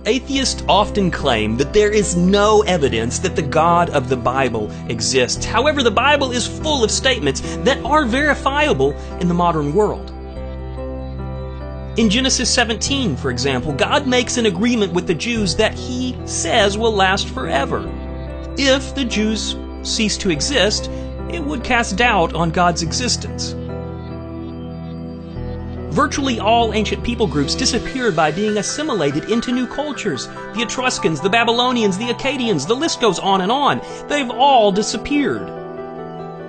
Atheists often claim that there is no evidence that the God of the Bible exists. However, the Bible is full of statements that are verifiable in the modern world. In Genesis 17, for example, God makes an agreement with the Jews that He says will last forever. If the Jews cease to exist, it would cast doubt on God's existence. Virtually all ancient people groups disappeared by being assimilated into new cultures. The Etruscans, the Babylonians, the Akkadians, the list goes on and on. They've all disappeared.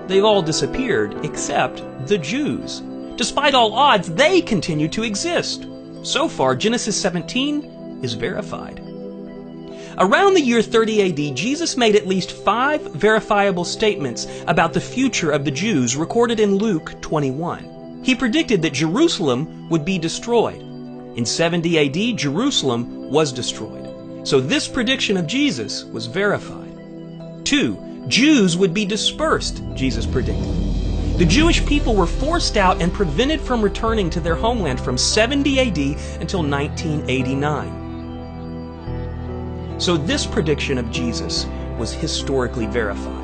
They've all disappeared except the Jews. Despite all odds, they continue to exist. So far, Genesis 17 is verified. Around the year 30 AD, Jesus made at least 5 verifiable statements about the future of the Jews recorded in Luke 21. He predicted that Jerusalem would be destroyed. In 70 AD, Jerusalem was destroyed. So this prediction of Jesus was verified. 2. Jews would be dispersed, Jesus predicted. The Jewish people were forced out and prevented from returning to their homeland from 70 AD until 1989. So this prediction of Jesus was historically verified.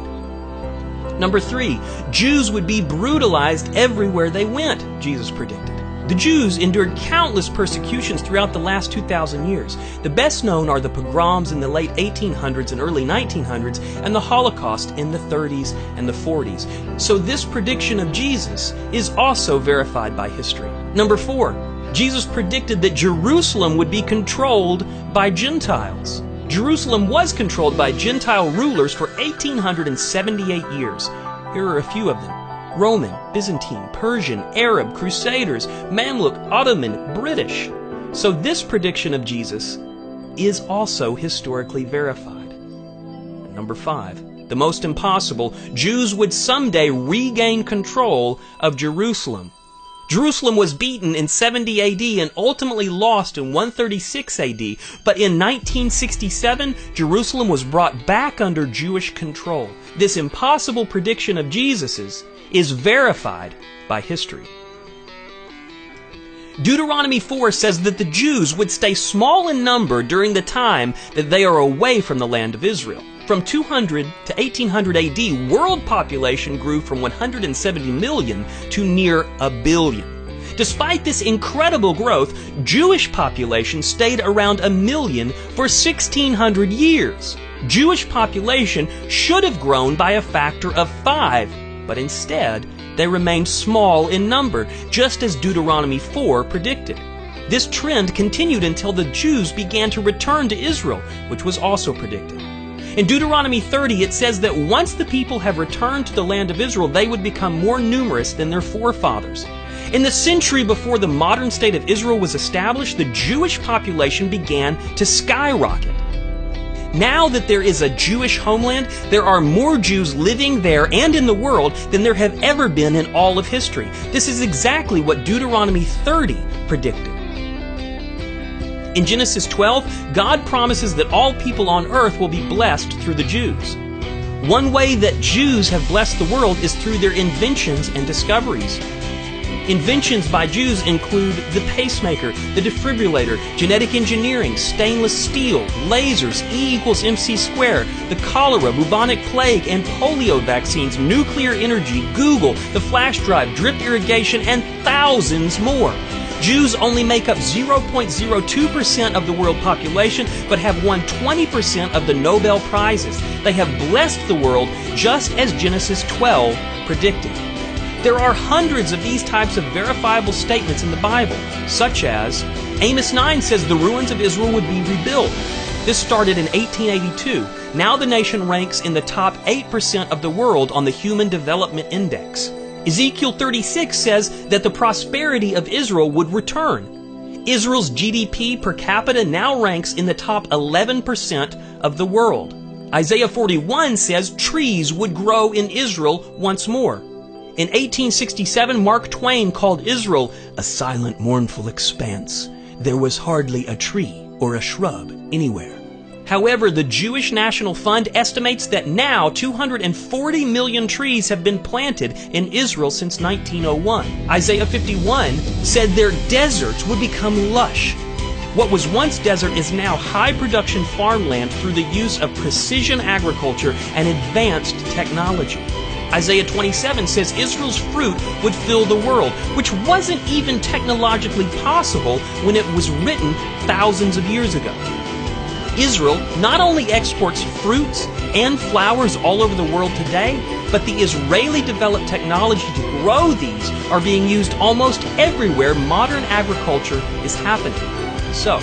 Number 3, Jews would be brutalized everywhere they went, Jesus predicted. The Jews endured countless persecutions throughout the last 2,000 years. The best known are the pogroms in the late 1800s and early 1900s, and the Holocaust in the 30s and the 40s. So this prediction of Jesus is also verified by history. Number 4, Jesus predicted that Jerusalem would be controlled by Gentiles. Jerusalem was controlled by Gentile rulers for 1,878 years. Here are a few of them: Roman, Byzantine, Persian, Arab, Crusaders, Mamluk, Ottoman, British. So this prediction of Jesus is also historically verified. Number 5, the most impossible: Jews would someday regain control of Jerusalem. Jerusalem was beaten in 70 AD and ultimately lost in 136 AD, but in 1967, Jerusalem was brought back under Jewish control. This impossible prediction of Jesus's is verified by history. Deuteronomy 4 says that the Jews would stay small in number during the time that they are away from the land of Israel. From 200 to 1800 AD, world population grew from 170 million to near a billion. Despite this incredible growth, Jewish population stayed around 1 million for 1,600 years. Jewish population should have grown by a factor of 5, but instead, they remained small in number, just as Deuteronomy 4 predicted. This trend continued until the Jews began to return to Israel, which was also predicted. In Deuteronomy 30, it says that once the people have returned to the land of Israel, they would become more numerous than their forefathers. In the century before the modern state of Israel was established, the Jewish population began to skyrocket. Now that there is a Jewish homeland, there are more Jews living there and in the world than there have ever been in all of history. This is exactly what Deuteronomy 30 predicted. In Genesis 12, God promises that all people on earth will be blessed through the Jews. One way that Jews have blessed the world is through their inventions and discoveries. Inventions by Jews include the pacemaker, the defibrillator, genetic engineering, stainless steel, lasers, E=mc², the cholera, bubonic plague, and polio vaccines, nuclear energy, Google, the flash drive, drip irrigation, and thousands more. Jews only make up 0.02% of the world population, but have won 20% of the Nobel Prizes. They have blessed the world just as Genesis 12 predicted. There are hundreds of these types of verifiable statements in the Bible, such as Amos 9 says the ruins of Israel would be rebuilt. This started in 1882. Now the nation ranks in the top 8% of the world on the Human Development Index. Ezekiel 36 says that the prosperity of Israel would return. Israel's GDP per capita now ranks in the top 11% of the world. Isaiah 41 says trees would grow in Israel once more. In 1867, Mark Twain called Israel a silent, mournful expanse. There was hardly a tree or a shrub anywhere. However, the Jewish National Fund estimates that now 240 million trees have been planted in Israel since 1901. Isaiah 51 said their deserts would become lush. What was once desert is now high-production farmland through the use of precision agriculture and advanced technology. Isaiah 27 says Israel's fruit would fill the world, which wasn't even technologically possible when it was written thousands of years ago. Israel not only exports fruits and flowers all over the world today, but the Israeli-developed technology to grow these are being used almost everywhere modern agriculture is happening. So,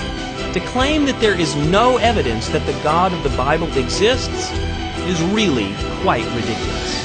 to claim that there is no evidence that the God of the Bible exists is really quite ridiculous.